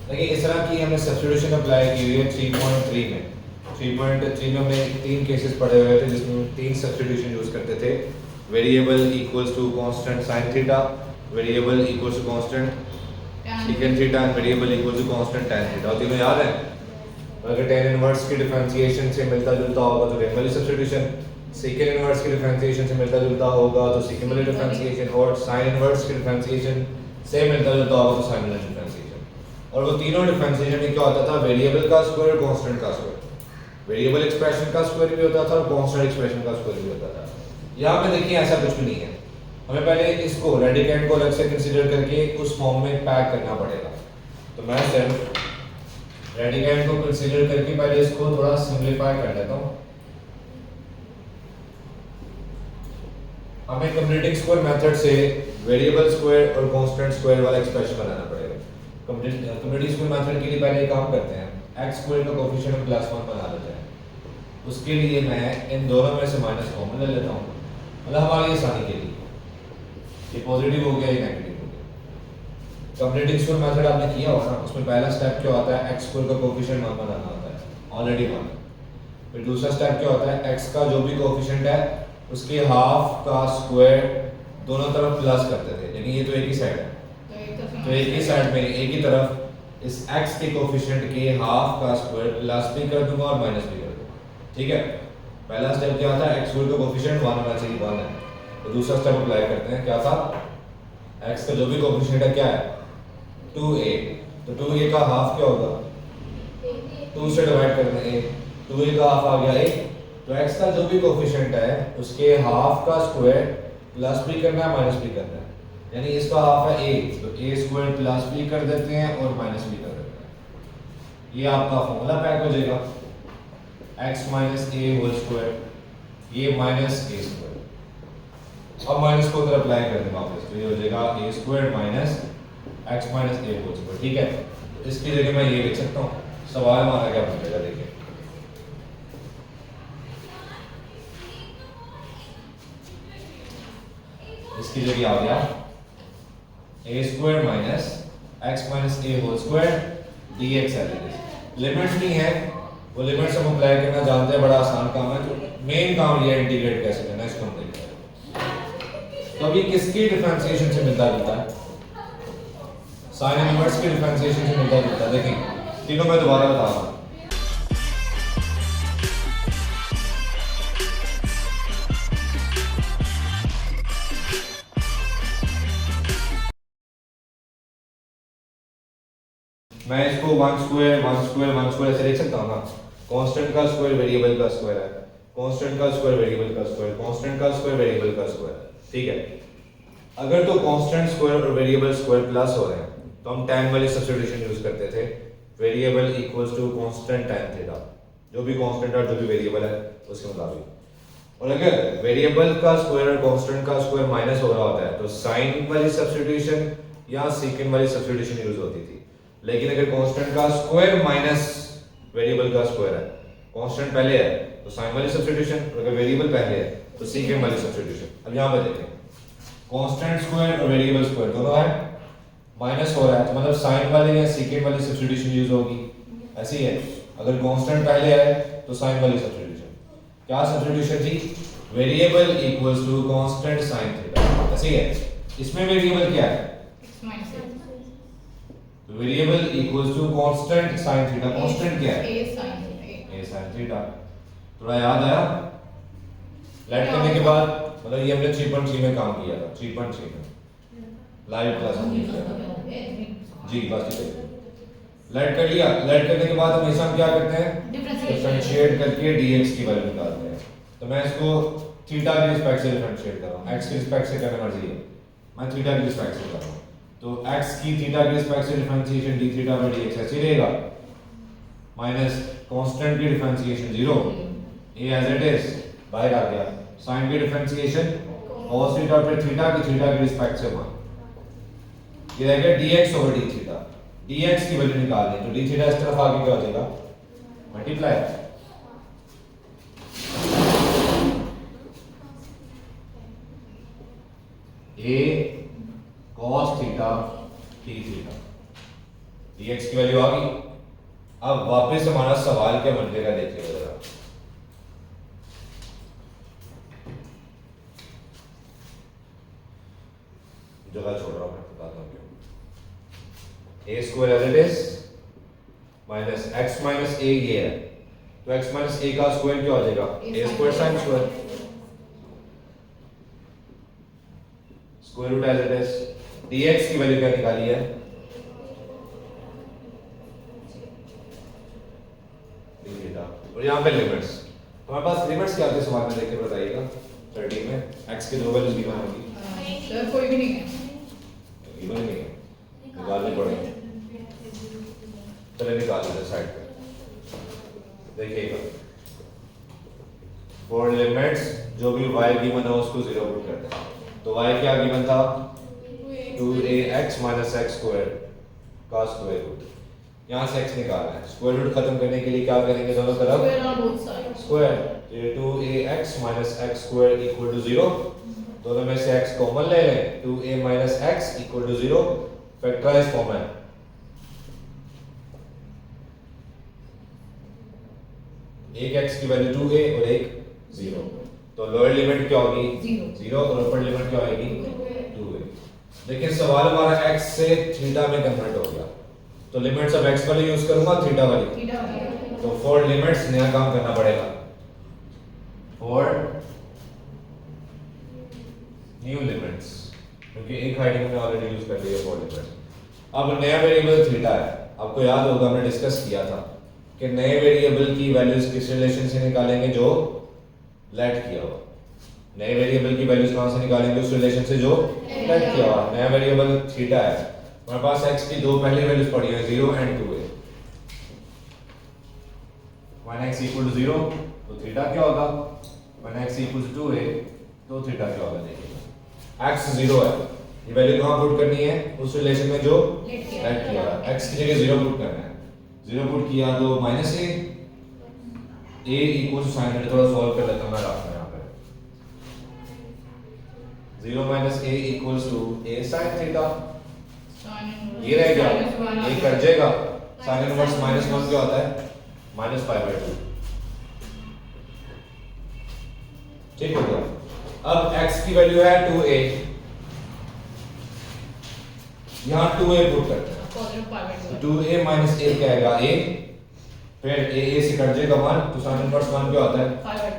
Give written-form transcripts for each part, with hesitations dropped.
देखिए इस तरह की हमने सब्स्टिट्यूशन अप्लाई की हुई है 3.3 में। 3.3 में हमने तीन केसेस पढ़े हुए थे जिसमें हम तीन सब्स्टिट्यूशन यूज करते थे। Variable equals to constant sin theta, variable equals to constant secant theta and variable equals to constant tan theta. और तीनों याद है? अगर tan इनवर्स की डिफरेंशिएशन से मिलता जुलता होगा तो tan वाली सब्स्टिट्यूशन, secant इनवर्स की डिफरेंशिएशन से मिलता जुलता होगा तो secant वाली डिफरेंशिएशन, और sin इनवर्स की डिफरेंशिएशन से मिलता जुलता होगा तो sin वाली डिफरेंशिएशन। और वो तीनों डिफरेंशिएशन में क्या होता था? वेरिएबल का स्क्वायर और कांस्टेंट का स्क्वायर। वेरिएबल एक्सप्रेशन का स्क्वायर भी होता था और कांस्टेंट एक्सप्रेशन का स्क्वायर भी होता था। यहाँ पे देखिए ऐसा कुछ भी नहीं है। हमें पहले इसको रेडिकेंड को अलग से कंसीडर करके उस फॉर्म में पैक करना पड़ेगा। तो मैं सिर्फ रेडिकेंड को कंसीडर करके पहले इसको थोड़ा सिंपलीफाई कर लेता हूँ। हमें कंप्लीटिंग स्क्वायर मेथड से वेरिएबल स्क्वायर और कांस्टेंट स्क्वायर वाला एक्सप्रेशन बनाना पड़ेगा। कंप्लीटिंग स्क्वायर मेथड के लिए पहले काम करते हैं, x स्क्वायर का कोएफिशिएंट हम +1 बना लेते हैं। उसके लिए मैं इन दोनों में से माइनस कॉमन ले लेता हूँ, मतलब हमारी आसानी के लिए। ये पॉजिटिव हो गया, ये नेगेटिव हो गया। कंप्लीटिंग स्क्वायर मेथड आपने किया होगा ना, उसमें पहला स्टेप क्या होता है? x स्क्वायर का कोएफिशिएंट मान बनाना होता है, ऑलरेडी मान। फिर दूसरा स्टेप क्या होता है? x का जो भी कोएफिशिएंट है उसके हाफ का स्क्वायर दोनों तरफ प्लस करते थे, यानी ये तो एक ही साइड है, तो एक ही साइड में एक ही तरफ इस x के कोएफिशिएंट के हाफ का स्क्वायर प्लस भी कर दूंगा और माइनस भी कर दूंगा। ठीक है, पहला स्टेप क्या था? x स्क्वायर का कोएफिशिएंट 1 होना चाहिए, 1 है। तो दूसरा स्टेप अप्लाई करते हैं, क्या था? x का जो भी कोएफिशिएंट है क्या है? 2a। तो 2a का हाफ क्या होगा? 2 से डिवाइड कर दें, 2a का हाफ आ गया 1। तो x का जो भी कोएफिशिएंट है उसके हाफ का स्क्वायर प्लस भी करना है माइनस भी करना है, यानी इसका हाफ है a, तो a स्क्वायर प्लस भी कर देते हैं और माइनस भी कर देते हैं। ये आपका फॉर्मूला पैक हो जाएगा, x minus a whole square, ये माइनस a स्क्वायर। अब माइनस को उधर अप्लाई कर दें वापस, तो ये हो जाएगा a square minus x minus a whole square. ठीक है, तो इसकी जगह मैं ये लिख सकता हूँ। सवाल हमारा क्या बन जाएगा? देखिए इसकी जगह आ गया a square minus x minus a whole square dx है। लिमिट्स नहीं है, वो लिमिट्स हम अप्लाई करना जानते हैं, बड़ा आसान काम है। तो मेन काम ये इंटीग्रेट कैसे करना है, इसको हम देखते हैं। तो अभी किसकी डिफरेंशिएशन से मिलता जुलता है? साइन इनवर्स की डिफरेंशिएशन से मिलता जुलता है। देखिए तीनों मैं दोबारा बता रहा हूँ। मैं इसको 1 स्क्वायर 1 स्क्वायर 1 स्क्वायर ऐसे लिख सकता हूँ ना। कांस्टेंट का स्क्वायर वेरिएबल का स्क्वायर है, कांस्टेंट का स्क्वायर वेरिएबल का स्क्वायर, कांस्टेंट का स्क्वायर वेरिएबल का स्क्वायर। ठीक है, अगर तो कांस्टेंट स्क्वायर और वेरिएबल स्क्वायर प्लस हो रहे हैं तो हम tan वाली सब्स्टिट्यूशन यूज करते थे, variable equals to constant tan theta, जो भी कांस्टेंट और जो भी वेरिएबल है उसके मुताबिक। और अगर वेरिएबल का स्क्वायर और कांस्टेंट का स्क्वायर माइनस हो रहा होता है तो साइन वाली सब्स्टिट्यूशन या सेकंड वाली सब्स्टिट्यूशन यूज होती थी। लेकिन अगर कांस्टेंट का स्क्वायर माइनस वेरिएबल का स्क्वायर है, कांस्टेंट पहले है तो साइन वाली सब्स्टिट्यूशन, और अगर वेरिएबल पहले है तो सेकंड वाली सब्स्टिट्यूशन। अब यहां पर देखें, कांस्टेंट स्क्वायर और वेरिएबल स्क्वायर दोनों है, माइनस हो रहा है तो मतलब साइन वाली या सेकंड वाली सब्स्टिट्यूशन यूज होगी। ऐसी है, अगर कांस्टेंट पहले है तो साइन वाली सब्स्टिट्यूशन। क्या सब्स्टिट्यूशन थी? Variable equals to constant sin theta. ऐसी है, इसमें वेरिएबल क्या है? Variable equals to constant sin theta. Constant क्या है? a sin theta. थोड़ा याद आया? लेट करने के बाद, मतलब ये हमने 3.3 में काम किया था, 3.3 में लाइव क्लास में जी बस ठीक है। लेट कर लिया, लेट करने के बाद हमेशा हम क्या करते हैं? डिफरेंशिएट करके dx की वैल्यू निकालते हैं। तो मैं इसको थीटा के रिस्पेक्ट से डिफरेंशिएट कर रहा हूँ, x के रिस्पेक्ट से करना मर्जी है, मैं थीटा के रिस्पेक्ट से कर रहा हूँ। तो x की थीटा के रिस्पेक्ट से differentiation d theta by dx ऐसे रहेगा, माइनस कांस्टेंट की differentiation 0, a as it is बाहर आ गया, साइन की डिफरेंशिएशन cos थीटा फिर थीटा के रिस्पेक्ट से 1, ये रहेगा dx over d theta. dx की वैल्यू निकालनी है तो d थीटा इस तरफ आगे क्या हो जाएगा? Multiply a cos theta d theta, dx की वैल्यू आ गई। अब वापस हमारा सवाल क्या बन जाएगा देखिए जरा, जगह छोड़ रहा हूं मैं, बताता हूं क्यों। a square as it is minus x minus a ये है, तो x माइनस a का स्क्वायर क्या हो जाएगा, a square sine square, square root as it is. dx की वैल्यू क्या निकाली है, थीटा, और यहाँ पे लिमिट्स, हमारे पास लिमिट्स क्या थे सवाल में देख के बताइएगा। 13 में x की दो वैल्यूज गिवन होगी, सर कोई भी नहीं है, गिवन नहीं है, निकालनी पड़ेगी। चलिए निकाल लेते साइड पे, देखिएगा फॉर लिमिट्स जो भी y गिवन है उसको 0 पुट करते हैं। तो y क्या गिवन था, 2ax माइनस एक्स स्क्वायर का स्क्वायर रूट, यहाँ से x निकालना है। स्क्वायर रूट खत्म करने के लिए क्या करेंगे, दोनों तरफ स्क्वायर, तो ये 2ax minus x square equal to 0, दोनों में से x कॉमन ले लें, 2a minus x equal to 0, factorise form है, एक x की वैल्यू 2a और एक 0, तो लोअर लिमिट क्या होगी 0 और अपर लिमिट क्या आएगी 2a। देखिए सवाल हमारा x से थीटा में कन्वर्ट हो गया, तो लिमिट्स अब x वाली यूज करूंगा थीटा वाली, तो फॉर लिमिट्स नया काम करना पड़ेगा, फॉर न्यू लिमिट्स, क्योंकि एक हाइडिंग में ऑलरेडी यूज कर लिया फॉर लिमिट्स। अब नया वेरिएबल थीटा है, आपको याद होगा हमने डिस्कस किया था कि नए वेरिएबल की वैल्यूज किस रिलेशन से निकालेंगे, जो लेट किया हुआ। नए वेरिएबल की वैल्यूज कहां से निकालेंगे, उस रिलेशन से जो लेट किया हुआ। नया वेरिएबल थीटा है, हमारे पास x की दो पहली वैल्यूज पड़ी हैं 0 and 2a, 1x equal to 0, तो थीटा क्या होगा, 1x इक्वल टू 2a, तो थीटा क्या होगा देखिए, x 0 है, ये वैल्यू कहां पुट करनी है, उस रिलेशन में जो लेट किया है, x की जगह 0 पुट करना है, 0 पुट किया तो minus a equal to sine, थोड़ा सॉल्व कर लेता हूं मैं रास्ता यहां पे, 0 minus a equals to a sin theta, ये रह गया, ये कट जाएगा, sin इनवर्स माइनस 1 क्या होता है, माइनस पाई बाय 2, ठीक हो गया। अब x की वैल्यू है 2a, यहां 2a पुट करते हैं, तो 2a माइनस a क्या आएगा a, फिर a से कट जाएगा 1, तो sin इनवर्स 1 क्या होता है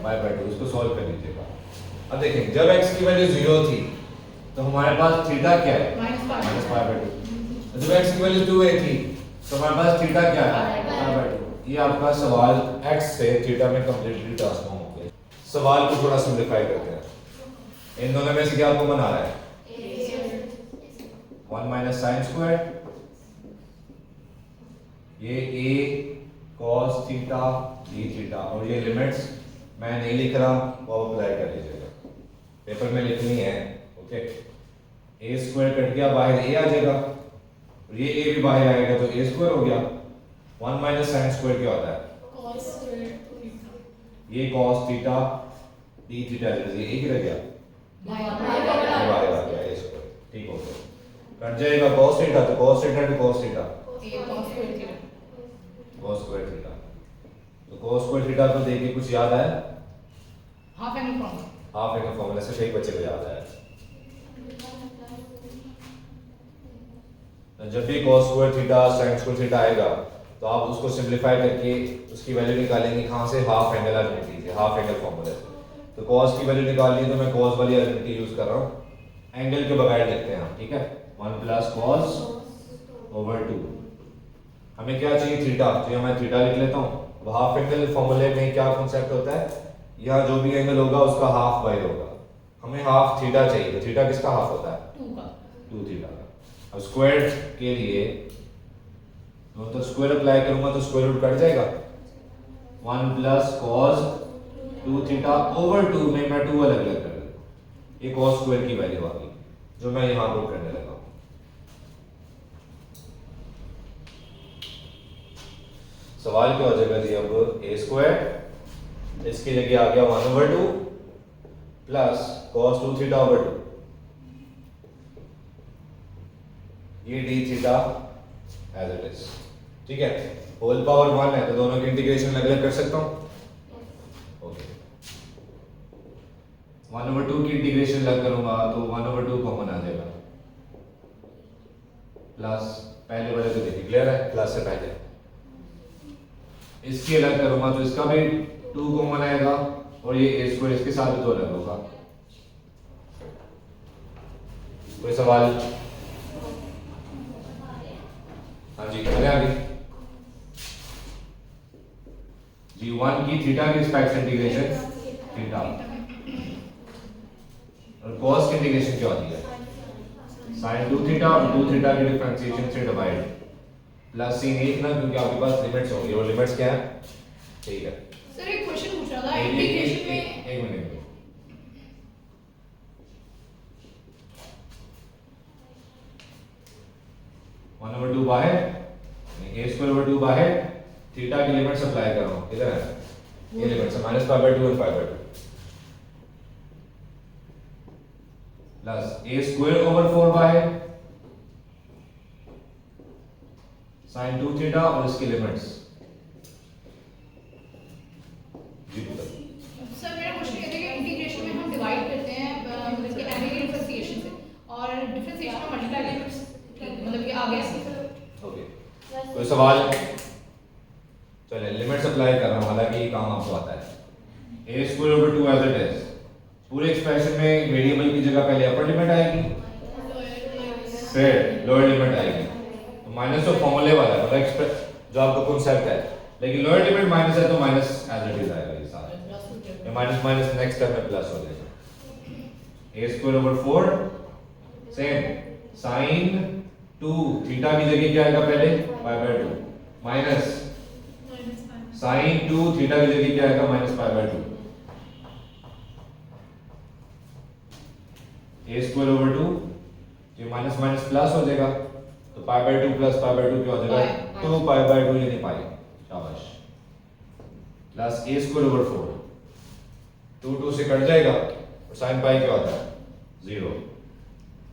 पाई बाय 2, इसको सॉल्व कर लीजिएगा। अब देखें जब x की वैल्यू 0 थी तो हमारे पास थीटा क्या है, माइनस पाई बाय 2, जब x की वैल्यू 2a थी तो हमारे पास थीटा क्या है, पाई बाय 2। ये आपका सवाल x से थीटा में कंप्लीटली ट्रांसफॉर्म हो गया। सवाल को थोड़ा सिंपलीफाई करते हैं, इन दोनों में से क्या आपको बना रहा है, 1 माइनस साइन स्क्वायर, ये a cos theta d theta, और ये लिमिट्स मैं नहीं लिख रहा, वो अप्लाई कर लीजिएगा, पेपर में लिखनी है, ओके। a स्क्वायर कट गया, बाहर a आ जाएगा, और ये a भी बाहर आएगा तो a स्क्वायर हो गया, 1 माइनस साइन स्क्वायर क्या होता है, ये cos थीटा d थीटा, ये एक रह गया, बाहर आ गया a स्क्वायर, ठीक हो गया, कट जाएगा cos थीटा, तो cos theta two cos theta, cos square theta, तो cos स्क्वायर थीटा को देख के कुछ याद आया, हाफ एंगल फॉर्मूला से सही बच्चे को याद आया। जब भी cos square theta sin square theta आएगा तो आप उसको सिंपलीफाई करके उसकी वैल्यू निकालेंगे कहां से, हाफ एंगल आइडेंटिटी से, हाफ एंगल फॉर्मूला से। तो cos की वैल्यू निकाल ली तो मैं cos वाली आइडेंटिटी यूज कर रहा हूं, एंगल के बगैर लिखते हैं हम, ठीक है, 1 प्लस cos ओवर 2, हमें क्या चाहिए थीटा, तो यहाँ मैं थीटा लिख लेता हूँ। अब हाफ एंगल फॉर्मूले में क्या कॉन्सेप्ट होता है, यहाँ जो भी एंगल होगा उसका हाफ बाय होगा, हमें हाफ थीटा चाहिए, तो थीटा किसका हाफ होता है, 2 थीटा का। अब स्क्वायर के लिए तो स्क्वायर अप्लाई करूंगा तो स्क्वायर रूट कट जाएगा, 1 प्लस cos 2 थीटा ओवर 2 में मैं 2 अलग अलग कर देता हूँ, ये cos स्क्वायर की वैल्यू आ गई जो मैं यहाँ पुट करने लगा हूँ। सवाल क्या हो जाएगा जी, अब a स्क्वायर, इसकी जगह आ गया 1 over 2 plus cos 2 theta over 2, ये d theta as it is. ठीक है, होल पावर 1 है तो दोनों की इंटीग्रेशन अलग अलग कर सकता हूं। ओके, 1/2 की इंटीग्रेशन अलग करूंगा तो 1/2 कॉमन आ जाएगा, प्लस पहले वाले तो देखिए क्लियर है, प्लस से पहले इसकी अलग करूंगा तो इसका भी 2 कॉमन आएगा और ये a स्क्वायर इसके साथ भी तो अलग होगा। कोई सवाल? हाँ जी, करें आगे जी। 1 की थीटा की रिस्पेक्ट इंटीग्रेशन थीटा और cos की इंटीग्रेशन क्या होती है? sin 2 थीटा और 2 थीटा की डिफरेंशिएशन से डिवाइड प्लस sin 1 ना, क्योंकि आपके पास लिमिट्स होंगी और लिमिट्स क्या है? ठीक है सर एक क्वेश्चन पूछ रहा था इंटीग्रेशन में। एक मिनट, 1/2 बाहर, a स्क्वायर ओवर 2 बाहर, थीटा की लिमिट्स अप्लाई कर रहा हूं, किधर है ये लिमिट्स है -π/2 और 5/2 प्लस a स्क्वायर ओवर 4 बाहर sin 2 थीटा और इसकी लिमिट्स। जी सर मेरा क्वेश्चन ये था कि इंटीग्रेशन में हम डिवाइड करते हैं मतलब कि एंगल की डिफरेंशिएशन से और डिफरेंशिएशन में मल्टीप्लाई मतलब कि आ गया। ओके, कोई सवाल? चलिए लिमिट्स अप्लाई कर रहा हूं, हालांकि ये काम आपको आता है। a square over 2 as it is, पूरे एक्सप्रेशन में वेरिएबल की जगह पहले अपर लिमिट आएगी फिर लोअर लिमिट आएगी, तो माइनस तो फॉर्मूले वाला है मतलब जो आपका कांसेप्ट है, लेकिन लोअर लिमिट माइनस है तो माइनस एज इट इज आएगा ये सारा, ये माइनस माइनस नेक्स्ट स्टेप में प्लस हो जाएगा। a square over 4 same sin 2 theta की जगह क्या आएगा पहले π/2 माइनस sin 2 थीटा की जगह क्या आएगा -π/2, a स्क्वायर ओवर 2 ये माइनस माइनस प्लस हो जाएगा तो π/2 प्लस π/2 क्या हो जाएगा 2π/2 यानी पाई, शाबाश, प्लस a स्क्वायर ओवर 4 2 2 से कट जाएगा और sin पाई क्या होता है 0।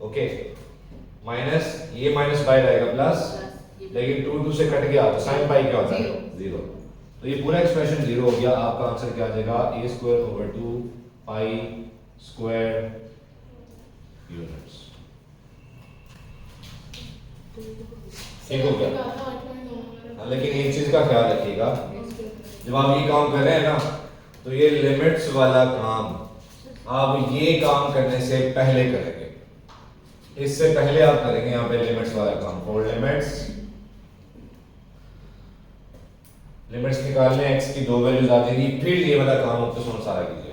ओके, माइनस ये माइनस पाई रहेगा प्लस, लेकिन 2 2 से कट गया तो sin पाई क्या होता है 0, तो ये पूरा एक्सप्रेशन 0 हो गया। आपका आंसर क्या आ जाएगा a square over 2 pi square units. ठीक हो गया? हाँ, लेकिन एक चीज का ख्याल रखिएगा, जब आप ये काम कर रहे हैं ना तो ये लिमिट्स वाला काम आप ये काम करने से पहले करेंगे, इससे पहले आप करेंगे यहाँ पे लिमिट्स वाला काम। फॉर लिमिट्स निकालने x की 2 वैल्यूज आ जाएगी, फिर ये वाला काम ऑप्शन सारा कीजिए।